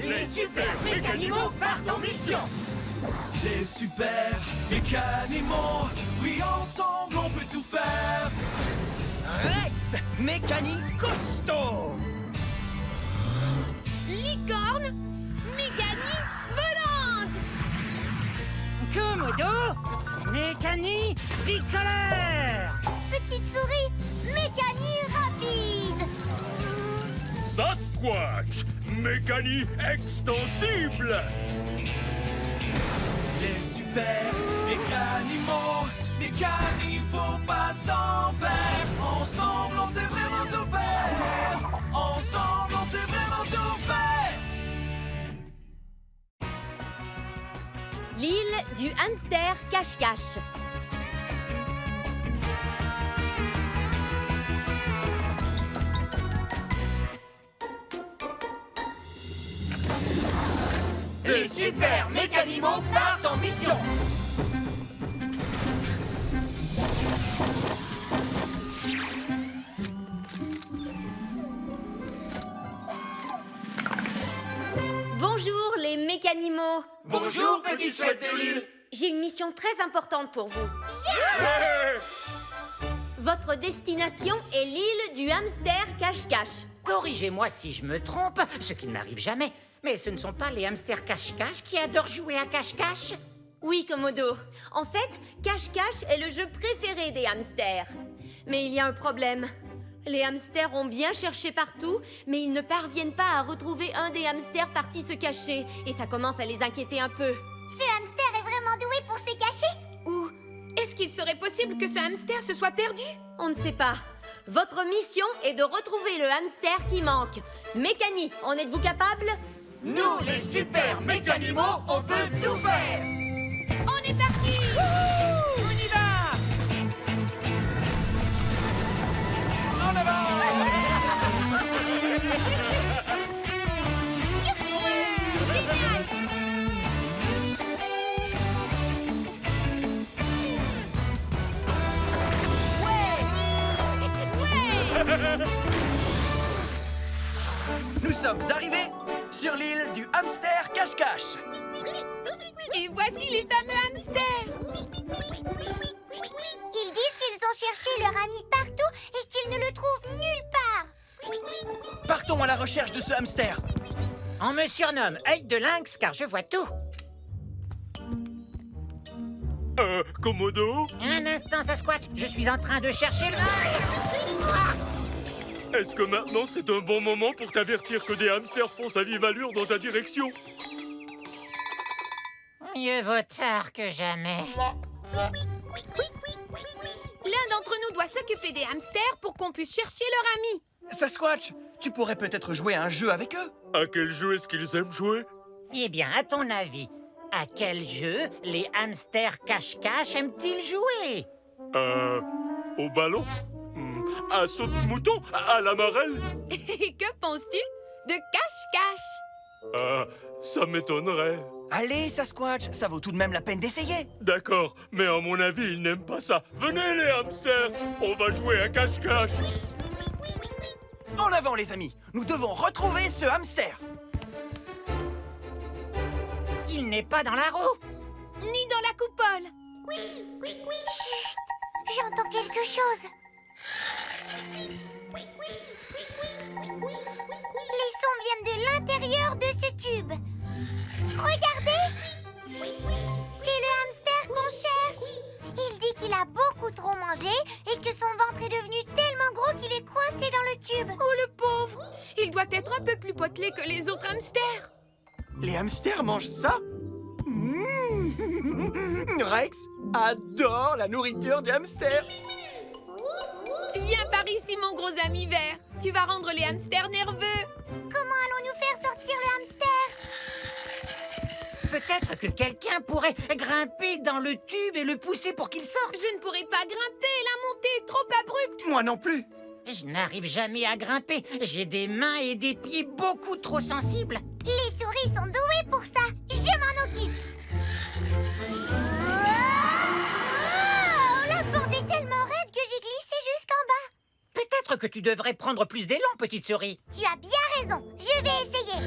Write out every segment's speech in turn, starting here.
Les super mécanimaux partent en mission. Les super mécanimaux, oui ensemble on peut tout faire. Rex, mécanique costaud. Licorne, mécanique volante. Komodo, mécanique bricoleur. Petite souris, mécanique rapide. Sasquatch, mécanique extensible. Les super mécanimaux, mécaniques faut pas s'en faire. Ensemble on sait vraiment tout faire. Ensemble on sait vraiment tout faire. L'île du hamster cache-cache. Les super mécanimaux partent en mission. Bonjour les mécanimaux. Bonjour, petite chouette de l'île. J'ai une mission très importante pour vous. Votre destination est l'île du hamster cache-cache. Corrigez-moi si je me trompe, ce qui ne m'arrive jamais. Mais ce ne sont pas les hamsters cache-cache qui adorent jouer à cache-cache? Oui, Komodo. En fait, cache-cache est le jeu préféré des hamsters. Mais il y a un problème. Les hamsters ont bien cherché partout, mais ils ne parviennent pas à retrouver un des hamsters partis se cacher. Et ça commence à les inquiéter un peu. Ce hamster est vraiment doué pour se cacher? Ou est-ce qu'il serait possible que ce hamster se soit perdu? On ne sait pas. Votre mission est de retrouver le hamster qui manque. Mécanique, en êtes-vous capable? Nous, les super mécanimaux, on peut tout faire. On est parti! On y va! En avant. Génial! Nous sommes arrivés sur l'île du hamster cache-cache. Et voici les fameux hamsters! Ils disent qu'ils ont cherché leur ami partout et qu'ils ne le trouvent nulle part. Partons à la recherche de ce hamster. On me surnomme œil de lynx car je vois tout. Komodo, Un instant, Sasquatch, je suis en train de chercher le... est-ce que maintenant c'est un bon moment pour t'avertir que des hamsters foncent à vive allure dans ta direction? Mieux vaut tard que jamais. L'un d'entre nous doit s'occuper des hamsters pour qu'on puisse chercher leur ami. Sasquatch, tu pourrais peut-être jouer à un jeu avec eux. À quel jeu est-ce qu'ils aiment jouer? Eh bien, à ton avis, à quel jeu les hamsters cache-cache aiment-ils jouer? Au ballon? À saute-mouton? À la marelle? Et que penses-tu de cache-cache? Ça m'étonnerait. Allez, Sasquatch, ça vaut tout de même la peine d'essayer. D'accord, mais à mon avis, ils n'aiment pas ça. Venez les hamsters, on va jouer à cache-cache. En avant, les amis. Nous devons retrouver ce hamster. Il n'est pas dans la roue. Ni dans la coupole. Chut, j'entends quelque chose. Les sons viennent de l'intérieur de ce tube. Regardez! C'est le hamster qu'on cherche. Il dit qu'il a beaucoup trop mangé et que son ventre est devenu tellement gros qu'il est coincé dans le tube. Oh, le pauvre! Il doit être un peu plus potelé que les autres hamsters. Les hamsters mangent ça? Rex adore la nourriture des hamsters. Viens par ici, mon gros ami vert. Tu vas rendre les hamsters nerveux. Comment allons-nous faire sortir le hamster? Peut-être que quelqu'un pourrait grimper dans le tube et le pousser pour qu'il sorte. Je ne pourrai pas grimper, la montée est trop abrupte. Moi non plus. Je n'arrive jamais à grimper. J'ai des mains et des pieds beaucoup trop sensibles. Les souris sont douées pour ça. Je m'en occupe. Oh, la porte est tellement raide que j'ai glissé jusqu'en bas. Peut-être que tu devrais prendre plus d'élan, petite souris. Tu as bien raison. Je vais essayer.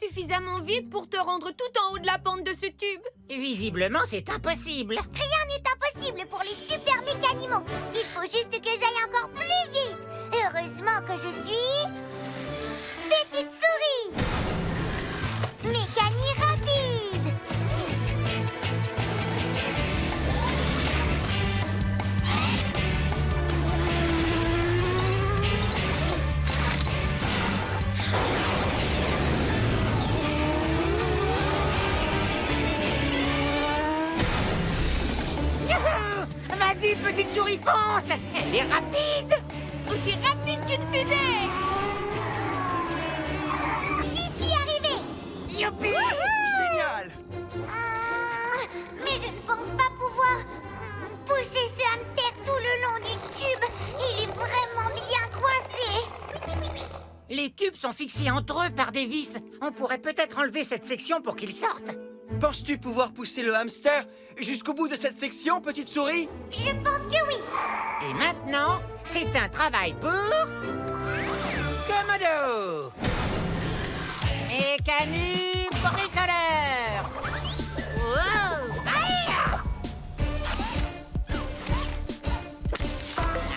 suffisamment vite pour te rendre tout en haut de la pente de ce tube. Visiblement, c'est impossible. Rien n'est impossible pour les super mécanimaux. Il faut juste que j'aille encore plus vite. Heureusement que je suis... Petite souris. Mécanie rapide. Youhou! Vas-y, petite souris, fonce! Elle est rapide! Aussi rapide qu'une fusée. J'y suis arrivée. Youpi! Génial! Mais je ne pense pas pouvoir pousser ce hamster tout le long du tube. Il est vraiment bien coincé. Les tubes sont fixés entre eux par des vis. On pourrait peut-être enlever cette section pour qu'ils sortent. Penses-tu pouvoir pousser le hamster jusqu'au bout de cette section, petite souris? Je pense que oui. Et maintenant, c'est un travail pour... Komodo! Mécanie bricoleur! Wow! Aïe!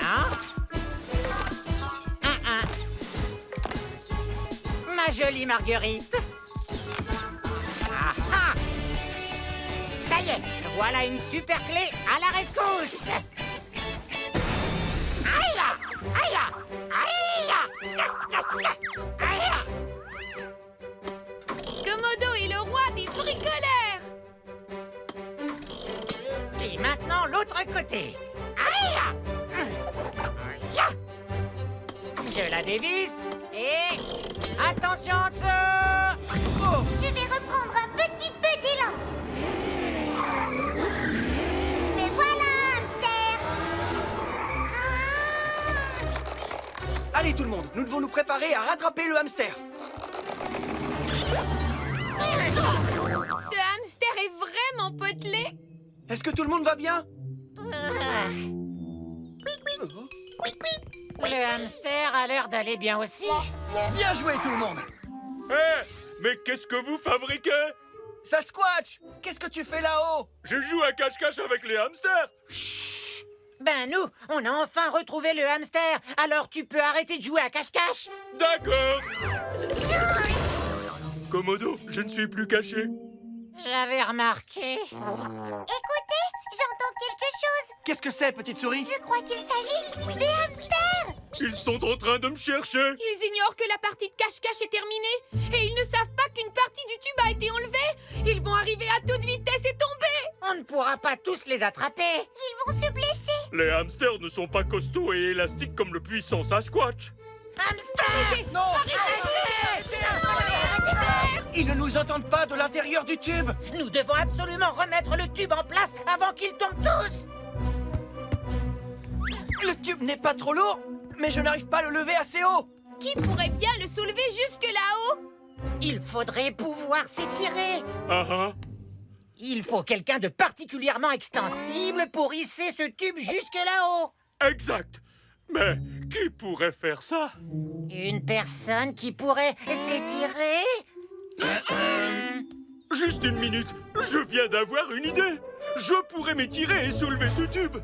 Non? Ma jolie Marguerite! Ah ah! Ça y est, voilà une super clé à la rescousse! Aïe! Aïe! Aïe! Aïe! Komodo est le roi des bricoleurs. Et maintenant, l'autre côté. Aïe! Aïe! Je la dévisse et... Attention en dessous! Oh! Je vais reprendre un petit peu d'élan. Mais voilà, hamster. Allez tout le monde, nous devons nous préparer à rattraper le hamster. Ce hamster est vraiment potelé. Est-ce que tout le monde va bien? Le hamster a l'air d'aller bien aussi. Bien joué tout le monde! Hé, mais qu'est-ce que vous fabriquez? Sasquatch! Qu'est-ce que tu fais là-haut? Je joue à cache-cache avec les hamsters. Ben nous, on a enfin retrouvé le hamster. Alors tu peux arrêter de jouer à cache-cache? D'accord. Komodo, je ne suis plus caché. J'avais remarqué. Écoutez, j'entends quelque chose. Qu'est-ce que c'est, petite souris? Je crois qu'il s'agit des hamsters. Ils sont en train de me chercher. Ils ignorent que la partie de cache-cache est terminée. Et ils ne savent pas qu'une partie du tube a été enlevée. Ils vont arriver à toute vitesse et tomber. On ne pourra pas tous les attraper. Ils vont se blesser. Les hamsters ne sont pas costauds et élastiques comme le puissant Sasquatch. Hamster! Non! Ils ne nous entendent pas de l'intérieur du tube! Nous devons absolument remettre le tube en place avant qu'ils tombent tous. Le tube n'est pas trop lourd, mais je n'arrive pas à le lever assez haut! Qui pourrait bien le soulever jusque là-haut? Il faudrait pouvoir s'étirer. Ah ah. Il faut quelqu'un de particulièrement extensible pour hisser ce tube jusque là-haut. Exact. Mais qui pourrait faire ça? Une personne qui pourrait s'étirer? Juste une minute. Je viens d'avoir une idée. Je pourrais m'étirer et soulever ce tube.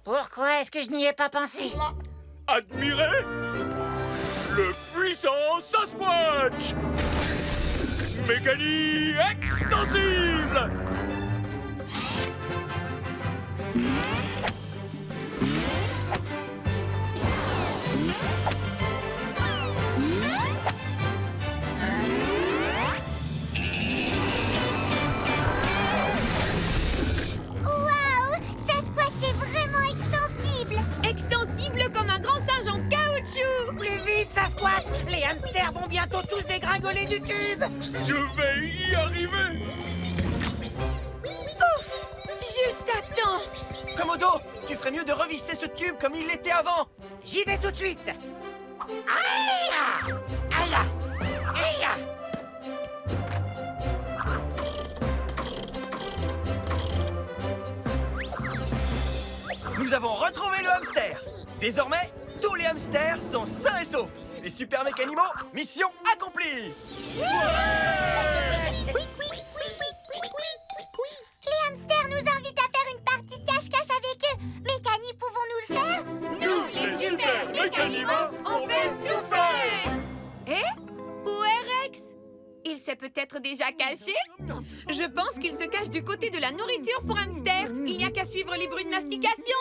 Pourquoi est-ce que je n'y ai pas pensé? Admirez le puissant Sasquatch. Mécanie extensible. Waouh! Sasquatch est vraiment extensible. Extensible comme un grand singe en caoutchouc. Plus vite, Sasquatch! Les hamsters vont bientôt tous dégringoler du tube! Je vais y arriver. Juste à temps. Komodo, tu ferais mieux de revisser ce tube comme il l'était avant! J'y vais tout de suite! Aïe! Aïe! Aïe! Nous avons retrouvé le hamster! Désormais, tous les hamsters sont sains et saufs! Les super mécanimaux, mission accomplie. Les hamsters nous invitent à faire une partie de cache-cache avec eux. Mécani, pouvons-nous le faire? Nous, les super mécanimaux, on peut tout faire. Eh? Où est Rex? Il s'est peut-être déjà caché? Je pense qu'il se cache du côté de la nourriture pour hamster. Il n'y a qu'à suivre les bruits de mastication.